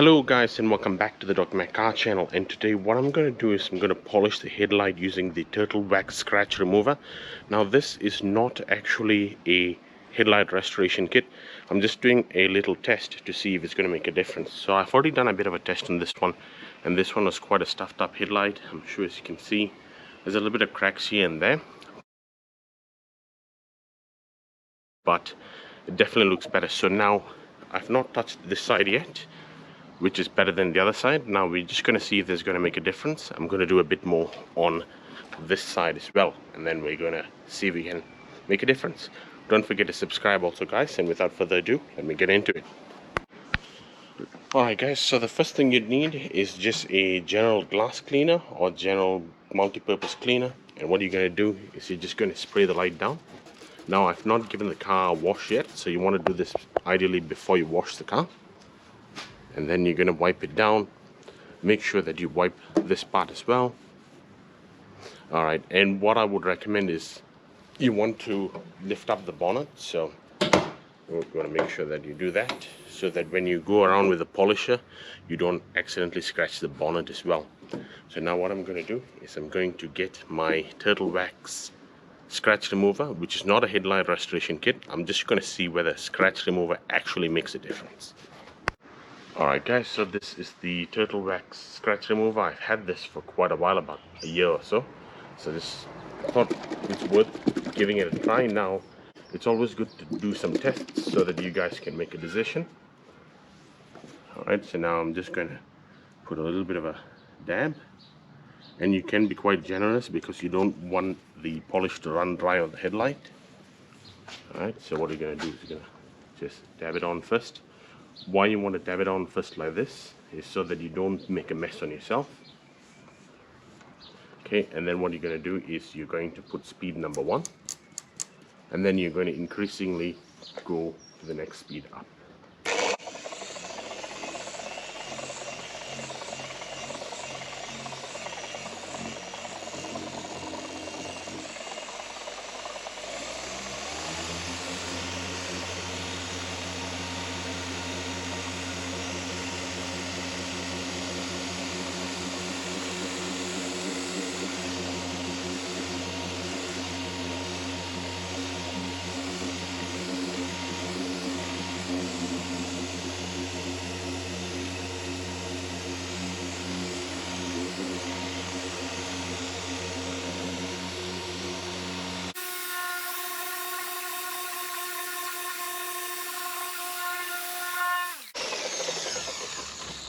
Hello guys and welcome back to the DocMack car channel, and today what I'm going to do is I'm going to polish the headlight using the turtle wax scratch remover. Now this is not actually a headlight restoration kit. I'm just doing a little test to see if it's going to make a difference. So I've already done a bit of a test on this one, and this one was quite a stuffed up headlight. I'm sure, as you can see, there's a little bit of cracks here and there, but it definitely looks better. So now I've not touched this side yet, which is better than the other side. Now we're just going to see if there's going to make a difference. I'm going to do a bit more on this side as well, and then we're going to see if we can make a difference. Don't forget to subscribe also, guys, and without further ado, let me get into it. Alright guys, so the first thing you'd need is just a general glass cleaner or general multi-purpose cleaner, and what you're going to do is you're just going to spray the light down. Now I've not given the car a wash yet, so you want to do this ideally before you wash the car. And then you're going to wipe it down. Make sure that you wipe this part as well. Alright, and what I would recommend is you want to lift up the bonnet, so you want to make sure that you do that, so that when you go around with the polisher you don't accidentally scratch the bonnet as well. So now what I'm going to do is I'm going to get my turtle wax scratch remover, which is not a headlight restoration kit. I'm just going to see whether scratch remover actually makes a difference. Alright guys, so this is the turtle wax scratch remover. I've had this for quite a while, about a year or so. So I thought it's worth giving it a try. Now, it's always good to do some tests so that you guys can make a decision. Alright, so now I'm just going to put a little bit of a dab. And you can be quite generous because you don't want the polish to run dry on the headlight. Alright, so what you're going to do is you're going to just dab it on first. Why you want to dab it on first like this is so that you don't make a mess on yourself. Okay, and then what you're going to do is you're going to put speed number 1, and then you're going to increasingly go to the next speed up.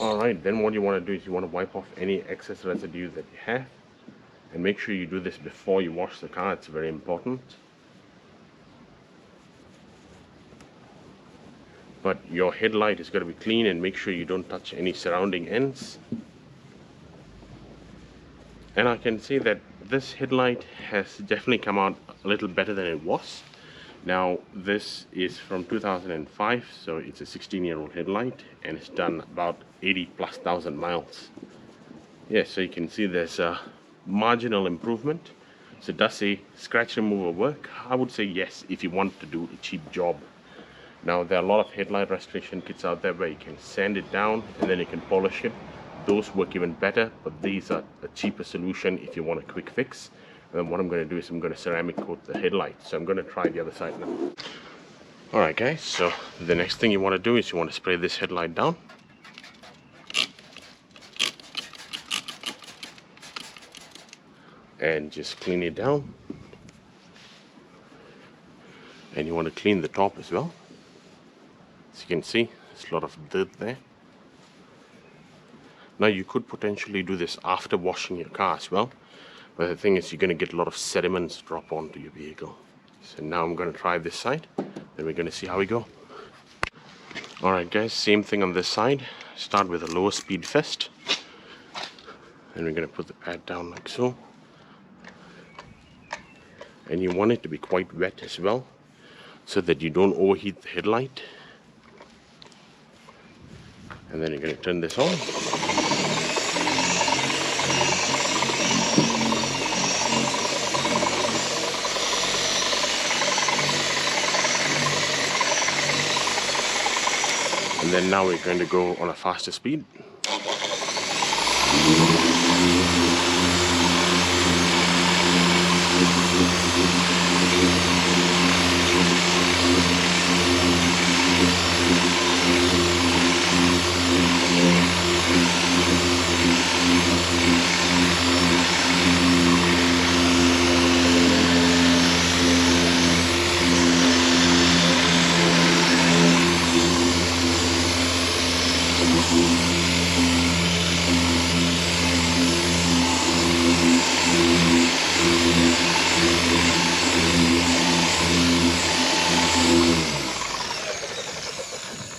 Alright, then what you want to do is you want to wipe off any excess residue that you have, and make sure you do this before you wash the car. It's very important. But your headlight is going to be clean, and make sure you don't touch any surrounding ends. And I can see that this headlight has definitely come out a little better than it was. Now this is from 2005, so it's a 16-year-old headlight, and it's done about 80,000+ miles. Yeah, so you can see there's a marginal improvement. So does a scratch remover work? I would say yes, if you want to do a cheap job. Now there are a lot of headlight restoration kits out there where you can sand it down and then you can polish it. Those work even better, but these are a cheaper solution if you want a quick fix. And then what I'm going to do is I'm going to ceramic coat the headlight. So I'm going to try the other side now. Alright guys, so the next thing you want to do is you want to spray this headlight down. And just clean it down. And you want to clean the top as well. As you can see, there's a lot of dirt there. Now you could potentially do this after washing your car as well. But the thing is, you're going to get a lot of sediments drop onto your vehicle. So now I'm going to try this side, then we're going to see how we go. Alright guys, same thing on this side. Start with a lower speed first. Then we're going to put the pad down like so. And you want it to be quite wet as well, so that you don't overheat the headlight. And then you're going to turn this on. And then now we're going to go on a faster speed.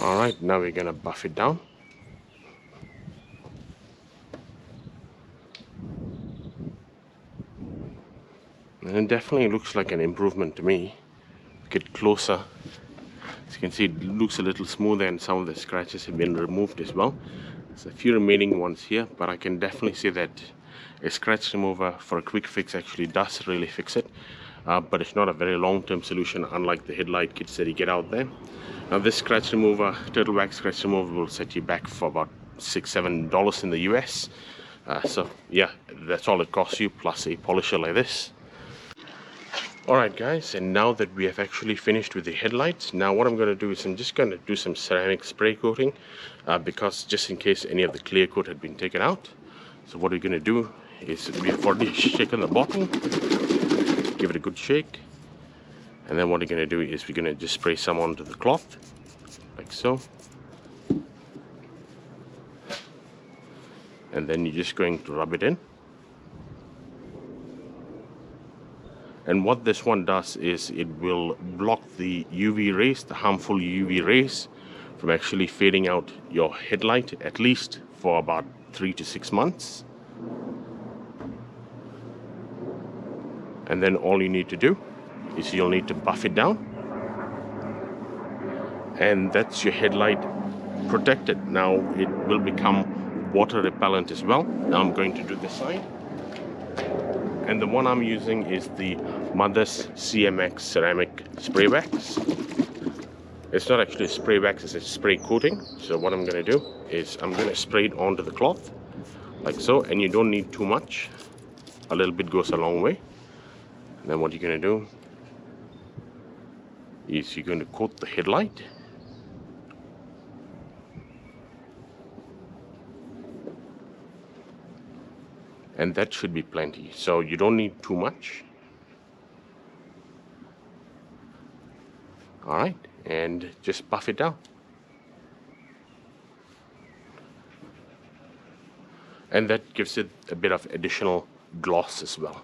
Alright, now we're going to buff it down. And it definitely looks like an improvement to me. Get closer. As you can see, it looks a little smoother and some of the scratches have been removed as well. There's a few remaining ones here, but I can definitely say that a scratch remover for a quick fix actually does really fix it. But it's not a very long-term solution, unlike the headlight kits that you get out there. Now this scratch remover, turtle wax scratch remover, will set you back for about $6-7 in the US. So yeah, that's all it costs you, plus a polisher like this. Alright guys, and now that we have actually finished with the headlights, now what I'm going to do is I'm just going to do some ceramic spray coating, because just in case any of the clear coat had been taken out. So what we're going to do is we've already shaken the bottle, give it a good shake, and then what we're going to do is we're going to just spray some onto the cloth, like so. And then you're just going to rub it in. And what this one does is it will block the UV rays, the harmful UV rays, from actually fading out your headlight, at least for about 3 to 6 months. And then all you need to do is you'll need to buff it down. And that's your headlight protected. Now it will become water repellent as well. Now I'm going to do this side. And the one I'm using is the Mother's CMX ceramic spray wax. It's not actually a spray wax, it's a spray coating. So what I'm going to do is I'm going to spray it onto the cloth, like so. And you don't need too much. A little bit goes a long way. And then what you're going to do is you're going to coat the headlight. And that should be plenty, so you don't need too much. Alright, and just buff it down. And that gives it a bit of additional gloss as well.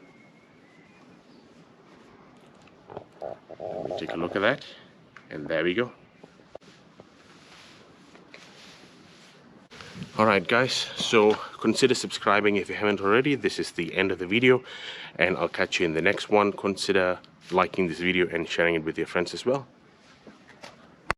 Take a look at that, and there we go. Alright guys, so consider subscribing if you haven't already. This is the end of the video, and I'll catch you in the next one. Consider liking this video and sharing it with your friends as well.